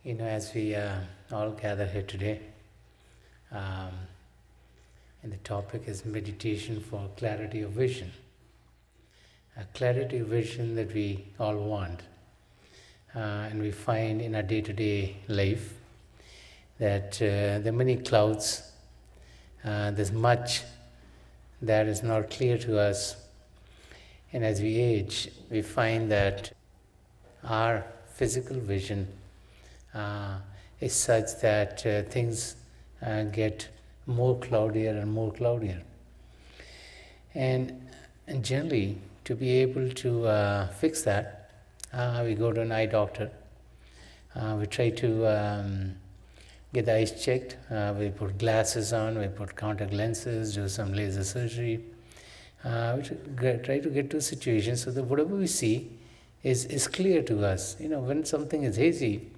As we all gather here today, um, and the topic is meditation for clarity of vision. A clarity of vision that we all want, and we find in our day-to-day life that there are many clouds, there's much that is not clear to us, and as we age, we find that our physical vision is such that things get more cloudier and more cloudier. And generally, to be able to fix that, we go to an eye doctor. We try to get the eyes checked. We put glasses on, we put contact lenses, do some laser surgery. We try to get to a situation so that whatever we see is clear to us. When something is hazy,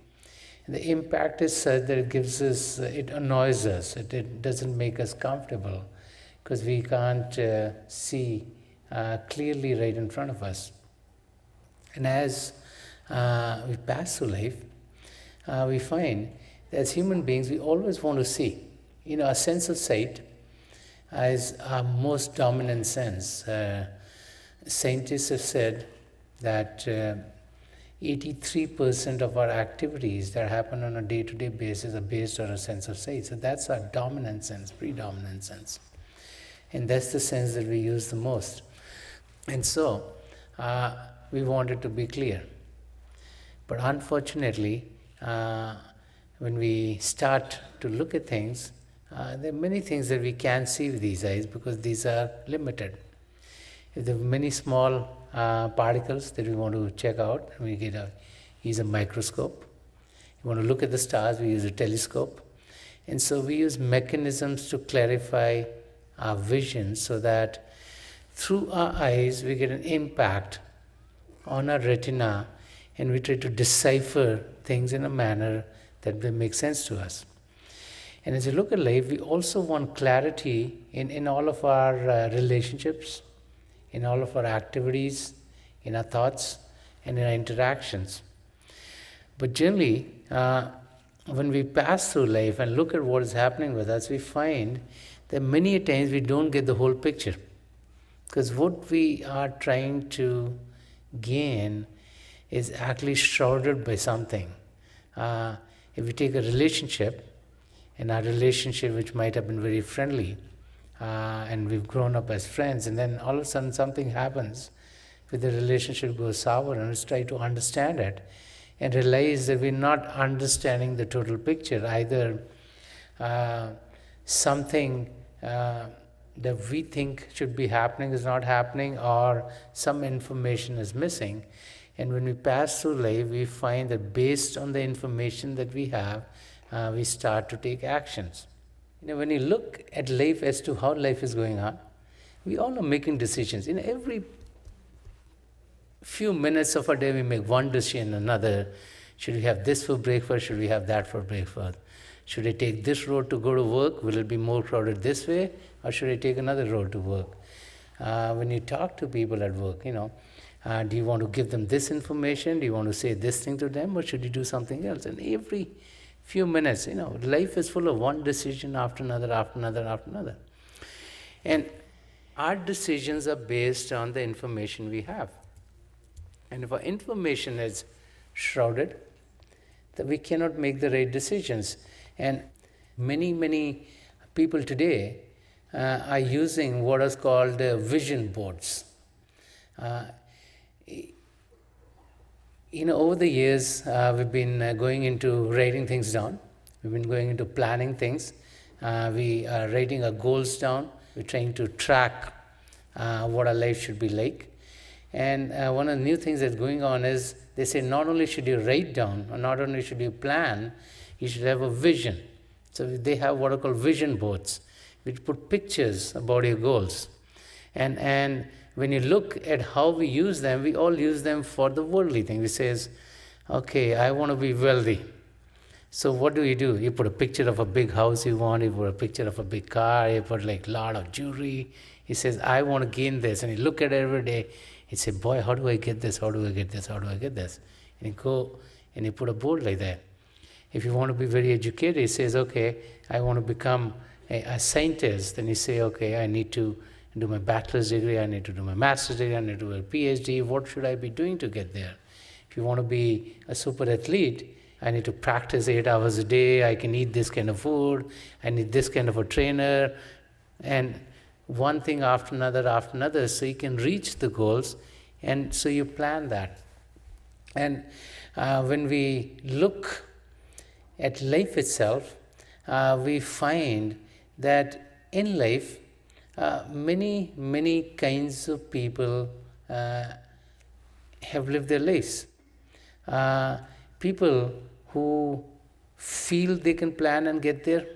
the impact is such that it annoys us. It doesn't make us comfortable because we can't see clearly right in front of us. And as we pass through life, we find that as human beings, we always want to see. Our sense of sight is our most dominant sense. Scientists have said that 83% of our activities that happen on a day-to-day basis are based on a sense of sight. So that's our dominant sense, predominant sense. And that's the sense that we use the most. And so, we want it to be clear. But unfortunately, when we start to look at things, there are many things that we can't see with these eyes because these are limited. If there are many small particles that we want to check out, we use a microscope. We want to look at the stars, we use a telescope. And so we use mechanisms to clarify our vision so that through our eyes we get an impact on our retina and we try to decipher things in a manner that will make sense to us. And as you look at life, we also want clarity in all of our relationships, in all of our activities, in our thoughts, and in our interactions. But generally, when we pass through life and look at what is happening with us, we find that many times we don't get the whole picture. Because what we are trying to gain is actually shrouded by something. If we take a relationship, and our relationship which might have been very friendly, and we've grown up as friends, and then all of a sudden something happens with the relationship goes sour, and let's try to understand it and realize that we're not understanding the total picture. Either something that we think should be happening is not happening, or some information is missing. And when we pass through life, we find that based on the information that we have, we start to take actions. When you look at life as to how life is going on, we all are making decisions. Every few minutes of a day, we make one decision, another. Should we have this for breakfast? Should we have that for breakfast? Should I take this road to go to work? Will it be more crowded this way? Or should I take another road to work? When you talk to people at work, do you want to give them this information? Do you want to say this thing to them? Or should you do something else? And every few minutes, life is full of one decision after another, after another, after another. And our decisions are based on the information we have. And if our information is shrouded, then we cannot make the right decisions. And many people today are using what is called vision boards. Over the years, we've been going into writing things down. We've been going into planning things. We are writing our goals down. We're trying to track what our life should be like. And one of the new things that's going on is they say not only should you write down, or not only should you plan, you should have a vision. So they have what are called vision boards, which put pictures about your goals. And when you look at how we use them, we all use them for the worldly thing. We say, okay, I want to be wealthy. So what do? You put a picture of a big house you want, you put a picture of a big car, you put a lot of jewelry. He says, I want to gain this. And you look at it every day. He says, boy, how do I get this? How do I get this? How do I get this? And you go and you put a board like that. If you want to be very educated, he says, okay, I want to become a scientist. Then you say, okay, I need to do my bachelor's degree, I need to do my master's degree, I need to do a PhD. What should I be doing to get there? If you want to be a super athlete, I need to practice 8 hours a day, I can eat this kind of food, I need this kind of a trainer, and one thing after another, so you can reach the goals, and so you plan that. And when we look at life itself, we find that in life, many kinds of people have lived their lives. People who feel they can plan and get there,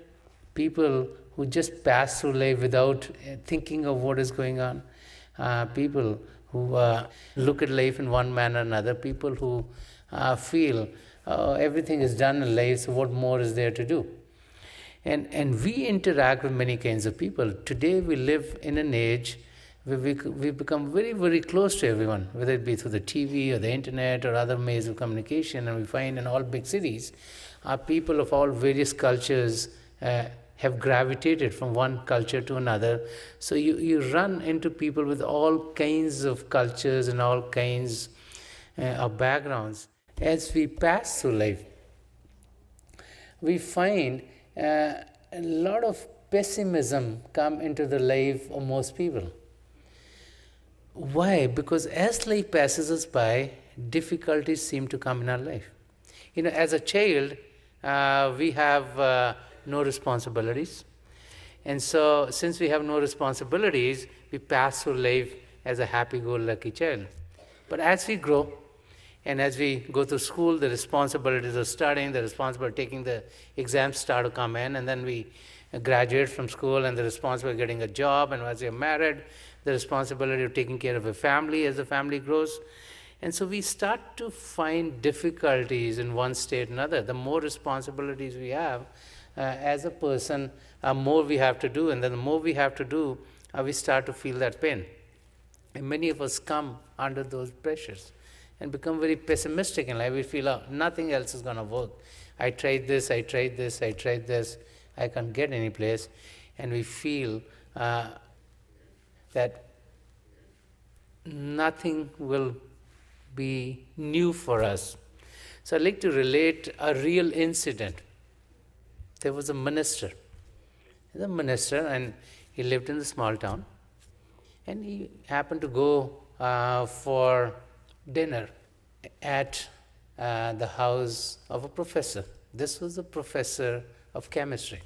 people who just pass through life without thinking of what is going on, people who look at life in one manner or another, people who feel everything is done in life, so what more is there to do? And we interact with many kinds of people. Today we live in an age where we become very, very close to everyone, whether it be through the TV or the internet or other means of communication. And we find in all big cities, people of all various cultures have gravitated from one culture to another. So you run into people with all kinds of cultures and all kinds of backgrounds. As we pass through life, we find a lot of pessimism come into the life of most people. Why? Because as life passes us by, difficulties seem to come in our life. As a child, we have no responsibilities. And so, since we have no responsibilities, we pass through life as a happy-go-lucky child. But as we grow, and as we go to school, the responsibilities of studying, the responsibility of taking the exams start to come in, and then we graduate from school, and the responsibility of getting a job, and as you're married, the responsibility of taking care of a family as the family grows. And so we start to find difficulties in one state or another. The more responsibilities we have as a person, more we have to do, and then the more we have to do, we start to feel that pain. And many of us come under those pressures and become very pessimistic in life. We feel, nothing else is going to work. I tried this, I tried this, I tried this, I can't get any place. And we feel that nothing will be new for us. So I'd like to relate a real incident. There was a minister. He's a minister, and he lived in a small town. And he happened to go for dinner at the house of a professor. This was a professor of chemistry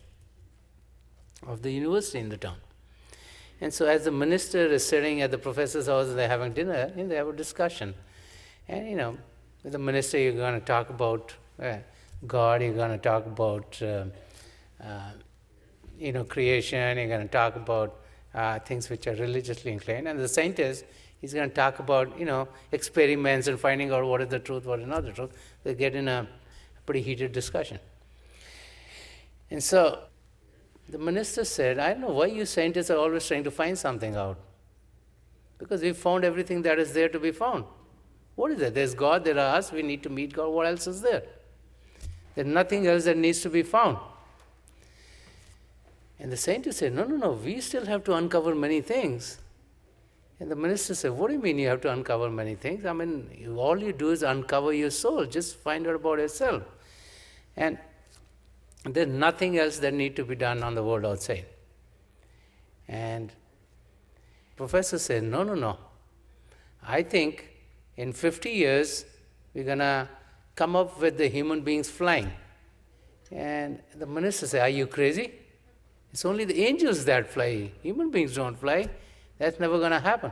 of the university in the town. And so as the minister is sitting at the professor's house and they're having dinner, they have a discussion. And with the minister you're going to talk about God, you're going to talk about creation, you're going to talk about things which are religiously inclined. And the scientist, he's going to talk about, experiments and finding out what is the truth, what is not the truth. They get in a pretty heated discussion. And so the minister said, I don't know why you scientists are always trying to find something out. Because we found everything that is there to be found. What is it? There's God, there are us, we need to meet God. What else is there? There's nothing else that needs to be found. And the scientist said, no, we still have to uncover many things. And the minister said, what do you mean you have to uncover many things? All you do is uncover your soul. Just find out about yourself. And there's nothing else that needs to be done on the world outside. And professor said, no. I think in 50 years, we're going to come up with the human beings flying. And the minister said, are you crazy? It's only the angels that fly. Human beings don't fly. That's never going to happen.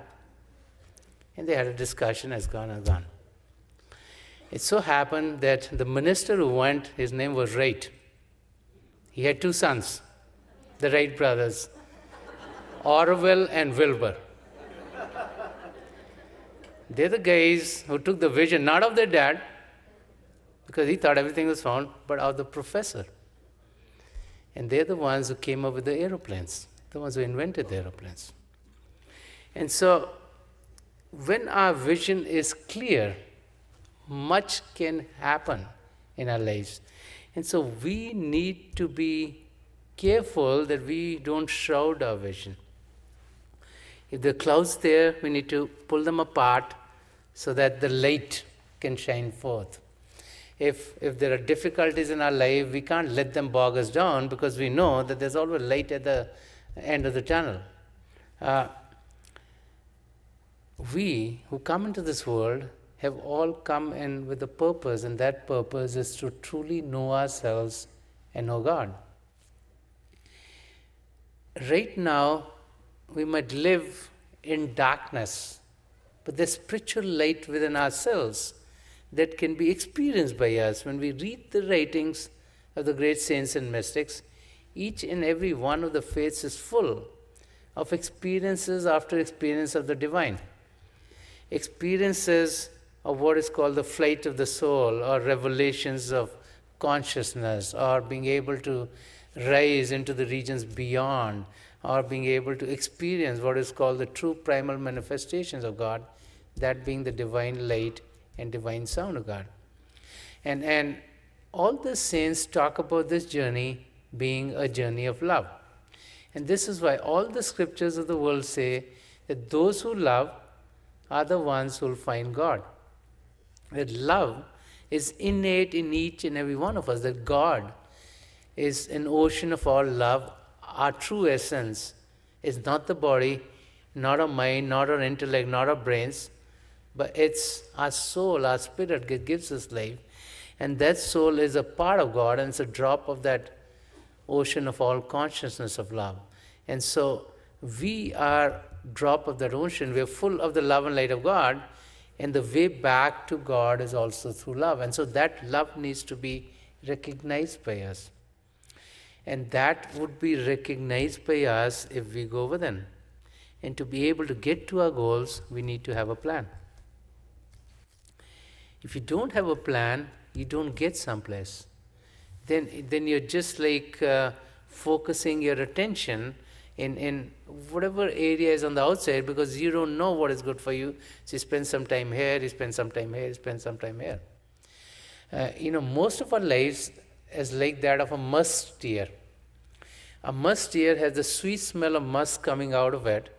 And they had a discussion, has gone and gone. It so happened that the minister who went, his name was Wright. He had 2 sons, the Wright brothers, Orwell and Wilbur. They're the guys who took the vision, not of their dad, because he thought everything was found, but of the professor. And they're the ones who came up with the aeroplanes, the ones who invented the aeroplanes. And so, when our vision is clear, much can happen in our lives. And so we need to be careful that we don't shroud our vision. If there are clouds there, we need to pull them apart so that the light can shine forth. If there are difficulties in our life, we can't let them bog us down, because we know that there's always light at the end of the tunnel. We who come into this world have all come in with a purpose, and that purpose is to truly know ourselves and know God. Right now, we might live in darkness, but there's spiritual light within ourselves that can be experienced by us. When we read the writings of the great saints and mystics, each and every one of the faiths is full of experiences after experience of the divine. Experiences of what is called the flight of the soul, or revelations of consciousness, or being able to rise into the regions beyond, or being able to experience what is called the true primal manifestations of God, that being the divine light and divine sound of God. And all the saints talk about this journey being a journey of love. And this is why all the scriptures of the world say that those who love are the ones who will find God. That love is innate in each and every one of us, that God is an ocean of all love. Our true essence is not the body, not our mind, not our intellect, not our brains, but it's our soul, our spirit that gives us life. And that soul is a part of God, and it's a drop of that ocean of all consciousness of love. And so we are drop of that ocean. We are full of the love and light of God, and the way back to God is also through love. And so that love needs to be recognized by us. And that would be recognized by us if we go within. And to be able to get to our goals, we need to have a plan. If you don't have a plan, you don't get someplace. Then you're just like focusing your attention in whatever area is on the outside, because you don't know what is good for you. So you spend some time here, you spend some time here, you spend some time here. Most of our lives is like that of a musk deer. A musk deer has the sweet smell of musk coming out of it,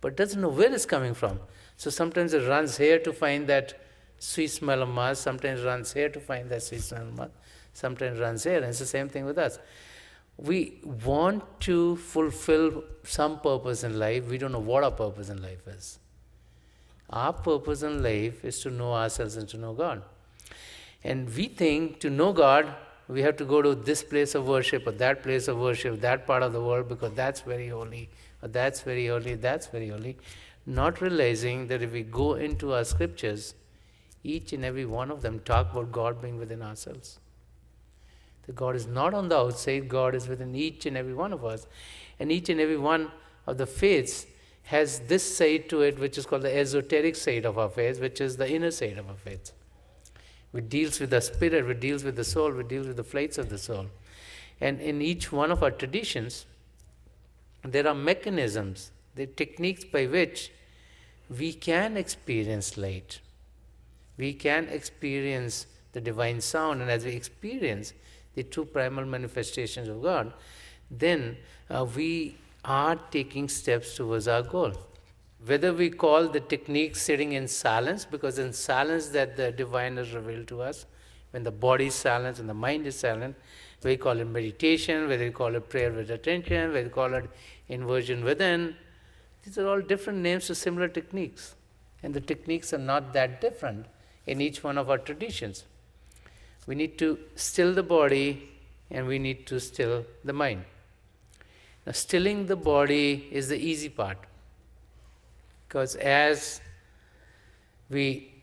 but doesn't know where it's coming from. So sometimes it runs here to find that sweet smell of musk, sometimes runs here to find that sweet smell of musk, sometimes runs here, and it's the same thing with us. We want to fulfill some purpose in life. We don't know what our purpose in life is. Our purpose in life is to know ourselves and to know God. And we think to know God, we have to go to this place of worship or that place of worship, that part of the world, because that's very holy, or that's very holy, that's very holy. Not realizing that if we go into our scriptures, each and every one of them talk about God being within ourselves. That God is not on the outside, God is within each and every one of us. And each and every one of the faiths has this side to it, which is called the esoteric side of our faith, which is the inner side of our faith. Which deals with the spirit, which deals with the soul, which deals with the flights of the soul. And in each one of our traditions, there are mechanisms, the techniques by which we can experience light. We can experience the divine sound, and as we experience the true primal manifestations of God, then we are taking steps towards our goal. Whether we call the technique sitting in silence, because in silence that the divine is revealed to us, when the body is silent and the mind is silent, whether we call it meditation, whether we call it prayer with attention, whether we call it inversion within, these are all different names to similar techniques. And the techniques are not that different in each one of our traditions. We need to still the body and we need to still the mind. Now, stilling the body is the easy part. Because as we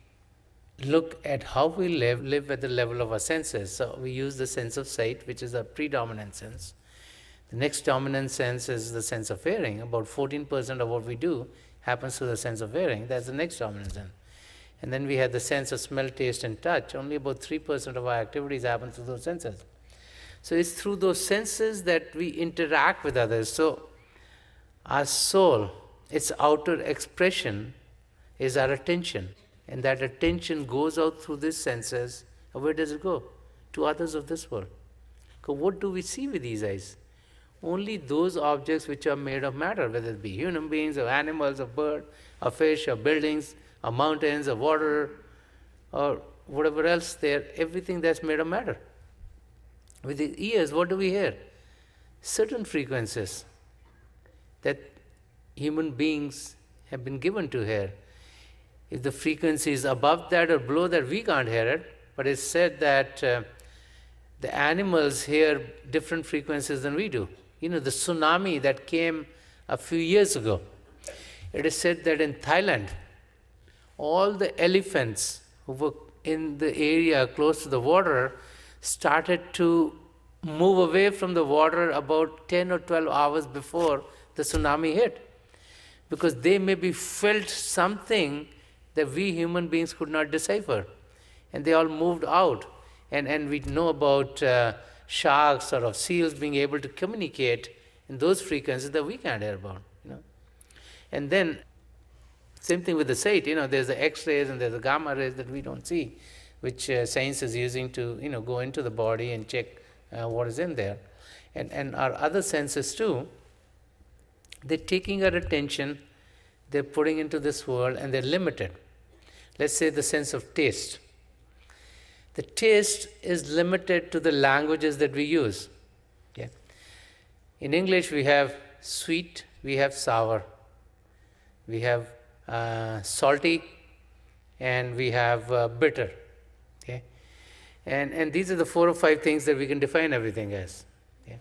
look at how we live at the level of our senses. So we use the sense of sight, which is a predominant sense. The next dominant sense is the sense of hearing. About 14% of what we do happens through the sense of hearing. That's the next dominant sense. And then we have the sense of smell, taste, and touch. Only about 3% of our activities happen through those senses. So it's through those senses that we interact with others. So our soul, its outer expression is our attention. And that attention goes out through these senses. And where does it go? To others of this world. Because what do we see with these eyes? Only those objects which are made of matter, whether it be human beings or animals or bird or fish or buildings or mountains or water or whatever else there, everything that's made of matter. With the ears, what do we hear? Certain frequencies that human beings have been given to hear. If the frequency is above that or below that, we can't hear it, but it's said that the animals hear different frequencies than we do. You know, the tsunami that came a few years ago, it is said that in Thailand, all the elephants who were in the area close to the water started to move away from the water about 10 or 12 hours before the tsunami hit, because they maybe felt something that we human beings could not decipher, and they all moved out. And we know about sharks or of seals being able to communicate in those frequencies that we can't hear about. And then same thing with the sight. There's the X-rays and there's the gamma rays that we don't see, which science is using to go into the body and check what is in there. And our other senses too, they're taking our attention, they're putting into this world, and they're limited. Let's say the sense of taste. The taste is limited to the languages that we use. Okay? In English, we have sweet, we have sour, we have salty, and we have bitter. Okay? And these are the 4 or 5 things that we can define everything as. Okay?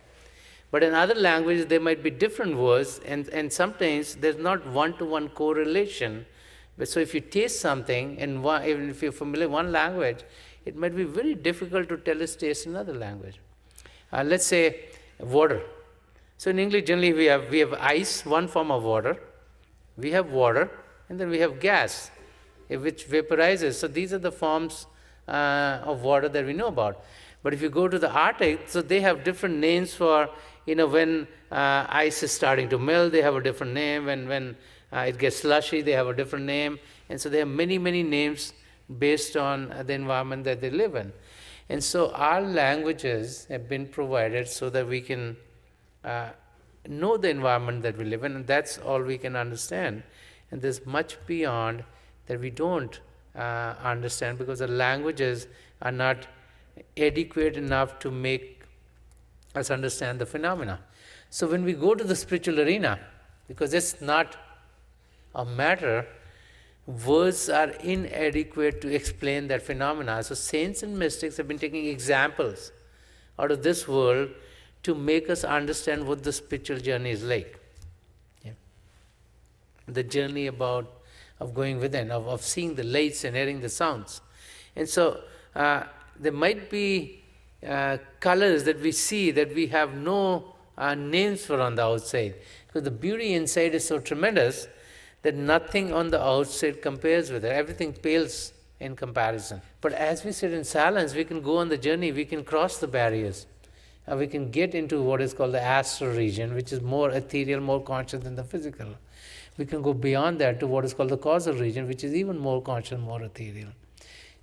But in other languages, there might be different words, and sometimes there's not one-to-one correlation. But so if you taste something, and even if you're familiar with one language, it might be very difficult to tell its taste in another language. Let's say water. So in English, generally we have ice, one form of water. We have water, and then we have gas, which vaporizes. So these are the forms of water that we know about. But if you go to the Arctic, so they have different names for, when ice is starting to melt, they have a different name. When it gets slushy, they have a different name. And so they have many, many names based on the environment that they live in. And so our languages have been provided so that we can know the environment that we live in, and that's all we can understand. And there's much beyond that we don't understand, because the languages are not adequate enough to make us understand the phenomena. So when we go to the spiritual arena, because it's not a matter, words are inadequate to explain that phenomena. So saints and mystics have been taking examples out of this world to make us understand what the spiritual journey is like. Yeah. The journey of going within, of seeing the lights and hearing the sounds. And so there might be colors that we see that we have no names for on the outside, because the beauty inside is so tremendous that nothing on the outside compares with it. Everything pales in comparison. But as we sit in silence, we can go on the journey, we can cross the barriers. And we can get into what is called the astral region, which is more ethereal, more conscious than the physical. We can go beyond that to what is called the causal region, which is even more conscious, more ethereal.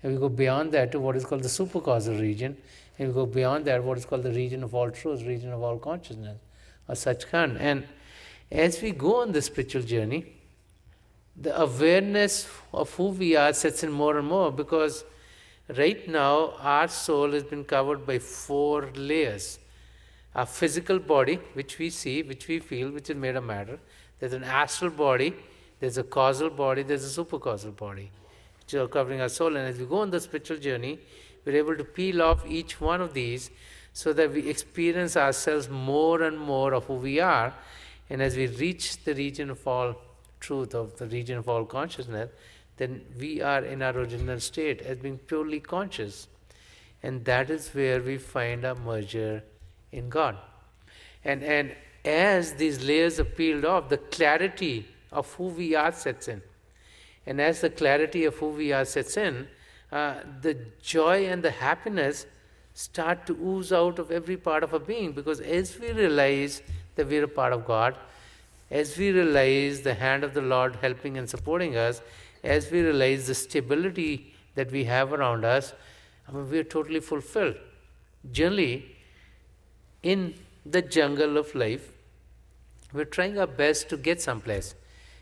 And we go beyond that to what is called the supercausal region. And we go beyond that, what is called the region of all truth, region of all consciousness, or Sachkhand. And as we go on this spiritual journey, the awareness of who we are sets in more and more, because right now our soul has been covered by 4 layers. Our physical body, which we see, which we feel, which is made of matter. There's an astral body, there's a causal body, there's a supercausal body, which are covering our soul. And as we go on the spiritual journey, we're able to peel off each one of these so that we experience ourselves more and more of who we are. And as we reach the region of all truth, of the region of all consciousness, then we are in our original state as being purely conscious. And that is where we find our merger in God. And as these layers are peeled off, the clarity of who we are sets in. And as the clarity of who we are sets in, the joy and the happiness start to ooze out of every part of our being, because as we realize that we are a part of God, as we realize the hand of the Lord helping and supporting us, as we realize the stability that we have around us, we are totally fulfilled. Generally, in the jungle of life, we're trying our best to get someplace.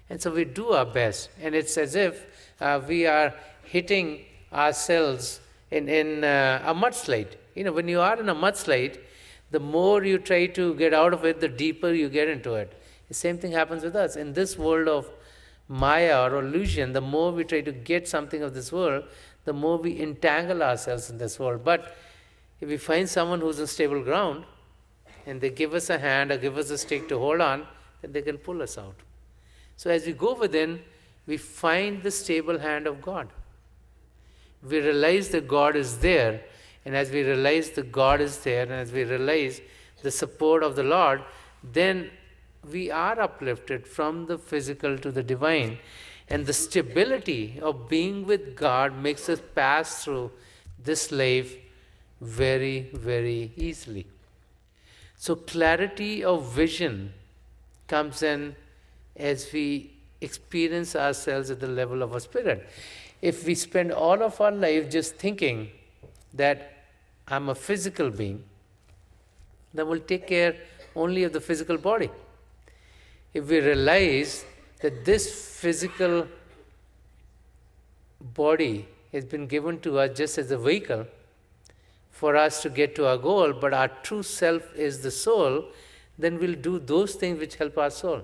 And so we do our best. And it's as if we are hitting ourselves in a mudslide. When you are in a mudslide, the more you try to get out of it, the deeper you get into it. The same thing happens with us. In this world of Maya or illusion, the more we try to get something of this world, the more we entangle ourselves in this world. But if we find someone who's on stable ground, and they give us a hand or give us a stick to hold on, then they can pull us out. So as we go within, we find the stable hand of God. We realize that God is there, and as we realize that God is there, and as we realize the support of the Lord, then we are uplifted from the physical to the divine. And the stability of being with God makes us pass through this life very, very easily. So clarity of vision comes in as we experience ourselves at the level of a spirit. If we spend all of our life just thinking that I'm a physical being, then we'll take care only of the physical body. If we realize that this physical body has been given to us just as a vehicle for us to get to our goal, but our true self is the soul, then we'll do those things which help our soul.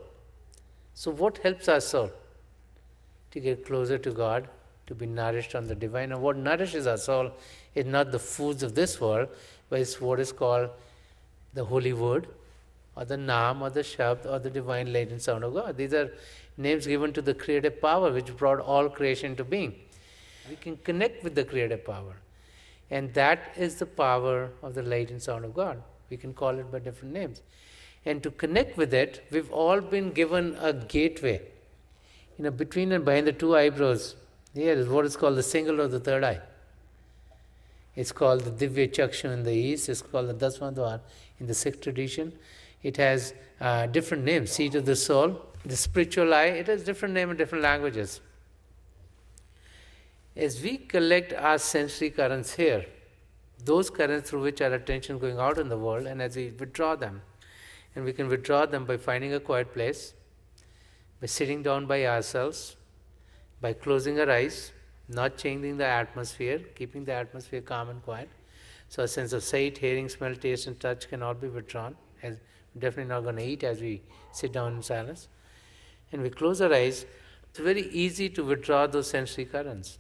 So what helps our soul? To get closer to God, to be nourished on the divine. And what nourishes our soul is not the foods of this world, but it's what is called the holy word, or the Naam, or the Shabd, or the divine light and sound of God. These are names given to the creative power which brought all creation into being. We can connect with the creative power. And that is the power of the light and sound of God. We can call it by different names. And to connect with it, we've all been given a gateway. Between and behind the two eyebrows, here is what is called the single or the third eye. It's called the Divya Chakshu in the East. It's called the Dasmadwar in the Sikh tradition. It has different names. Seat of the soul, the spiritual eye. It has different names in different languages. As we collect our sensory currents here, those currents through which our attention is going out in the world, and as we withdraw them, and we can withdraw them by finding a quiet place, by sitting down by ourselves, by closing our eyes, not changing the atmosphere, keeping the atmosphere calm and quiet. So a sense of sight, hearing, smell, taste and touch can all be withdrawn. As we're definitely not going to eat as we sit down in silence. And we close our eyes. It's very easy to withdraw those sensory currents.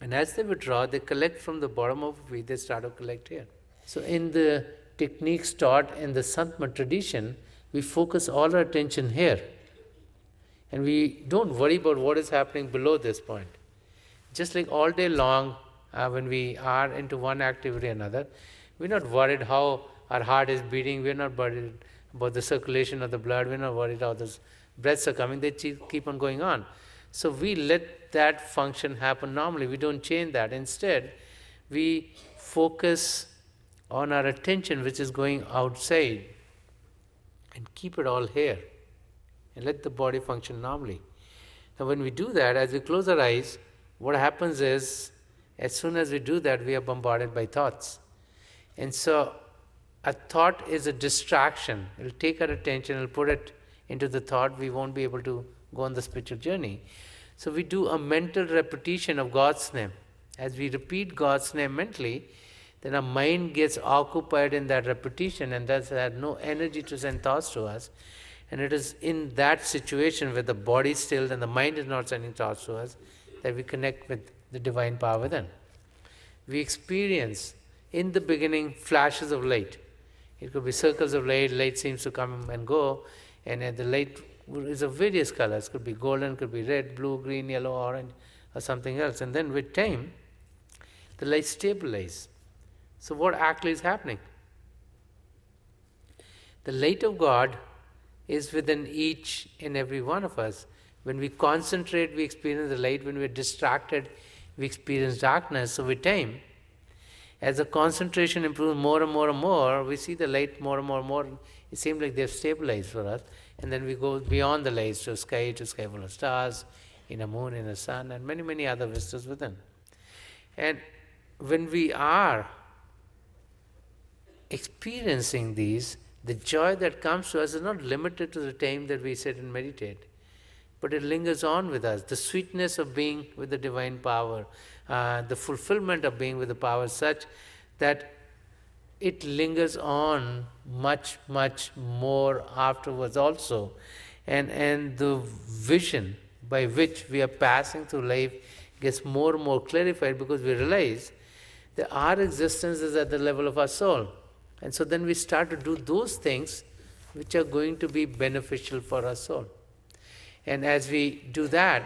And as they withdraw, they collect from the bottom of the feet, they start to collect here. So in the techniques taught in the Sant tradition, we focus all our attention here. And we don't worry about what is happening below this point. Just like all day long, when we are into one activity or another, we're not worried how our heart is beating, we're not worried about the circulation of the blood, we're not worried how the breaths are coming, they keep on going on. So we let that function happen normally, we don't change that. Instead, we focus on our attention which is going outside and keep it all here and let the body function normally. Now when we do that, as we close our eyes, what happens is, as soon as we do that, we are bombarded by thoughts. And so a thought is a distraction. It will take our attention, it will put it into the thought, we won't be able to go on the spiritual journey. So we do a mental repetition of God's name. As we repeat God's name mentally, then our mind gets occupied in that repetition and thus has no energy to send thoughts to us. And it is in that situation where the body is still and the mind is not sending thoughts to us that we connect with the divine power within. We experience in the beginning flashes of light. It could be circles of light, light seems to come and go, and the light is of various colors. It could be golden, could be red, blue, green, yellow, orange, or something else. And then with time, the light stabilizes. So what actually is happening? The light of God is within each and every one of us. When we concentrate, we experience the light. When we're distracted, we experience darkness. So with time, as the concentration improves more and more and more, we see the light more and more and more. It seems like they've stabilized for us. And then we go beyond the lights to sky full of stars, in a moon, in a sun, and many, many other vistas within. And when we are experiencing these, the joy that comes to us is not limited to the time that we sit and meditate, but it lingers on with us. The sweetness of being with the divine power, the fulfillment of being with the power such that it lingers on much, much more afterwards also. And the vision by which we are passing through life gets more and more clarified, because we realize that our existence is at the level of our soul. And so then we start to do those things which are going to be beneficial for our soul. And as we do that,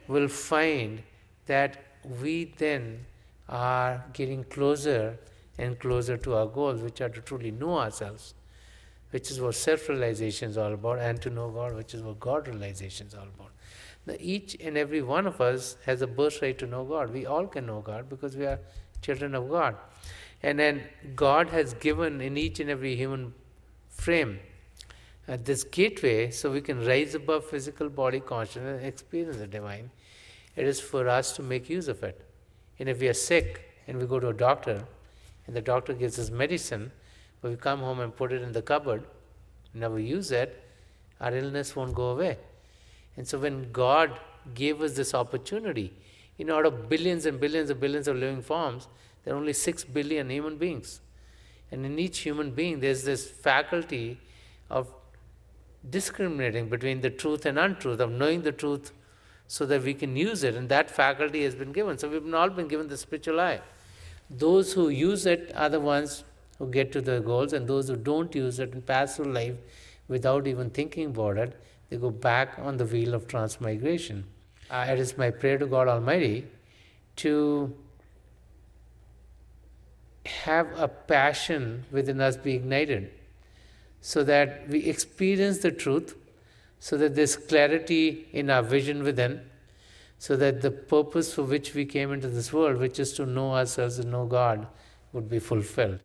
we'll find that we then are getting closer and closer to our goals, which are to truly know ourselves, which is what self-realization is all about, and to know God, which is what God realization is all about. Now, each and every one of us has a birthright to know God. We all can know God because we are children of God. And then God has given in each and every human frame this gateway so we can rise above physical body consciousness and experience the divine. It is for us to make use of it. And if we are sick and we go to a doctor and the doctor gives us medicine, but we come home and put it in the cupboard, never use it, our illness won't go away. And so when God gave us this opportunity, out of billions and billions and billions of living forms, there are only 6 billion human beings. And in each human being, there's this faculty of discriminating between the truth and untruth, of knowing the truth so that we can use it. And that faculty has been given. So we've all been given the spiritual eye. Those who use it are the ones who get to their goals, and those who don't use it and pass through life without even thinking about it, they go back on the wheel of transmigration. It is my prayer to God Almighty to have a passion within us be ignited so that we experience the truth, so that there's clarity in our vision within, so that the purpose for which we came into this world, which is to know ourselves and know God, would be fulfilled.